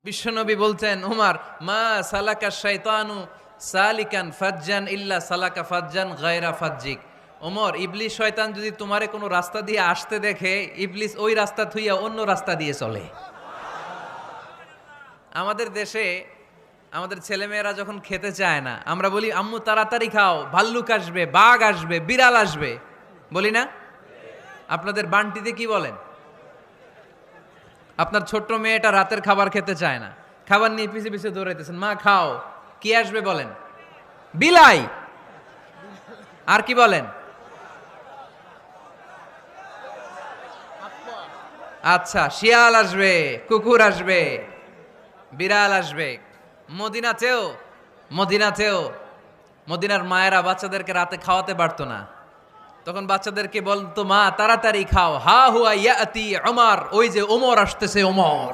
বিশ্বনবী বলছেন, উমার, মা সালাকা শাইতানু সালিকান ফাজ্জান ইল্লা সালাকা ফাজ্জান গায়রা ফাজ্জিক। ওমর, ইবলিস শয়তান যদি তোমারে কোনো রাস্তা দিয়ে আসতে দেখে, ইবলিস ওই রাস্তা থুইয়া অন্য রাস্তা দিয়ে চলে। আমাদের দেশে আমাদের ছেলেমেয়েরা যখন খেতে চায় না, আমরা বলি আম্মু তাড়াতাড়ি খাও, ভাল্লুক আসবে, বাঘ আসবে, বিড়াল আসবে, বলি না? আপনাদের বান্টিতে কি বলেন? আপনার ছোট্ট মেয়েটা রাতের খাবার খেতে চায় না, খাবার নিয়ে পিছে পিছে দৌড়াইতেছেন, মা খাও, কি আসবে বলেন? বিলাই। আর কি বলেন? আচ্ছা, শিয়াল আসবে, কুকুর আসবে, বিড়াল আসবে। মদিনাতেও মদিনার মায়েরা বাচ্চাদেরকে রাতে খাওয়াতে পারতো না, তখন বাচ্চাদেরকে বলতো, মা তাড়াতাড়ি খাও, হা হুয়া ইয়াতি ওমর, ওই যে ওমর আসতেছে, ওমর।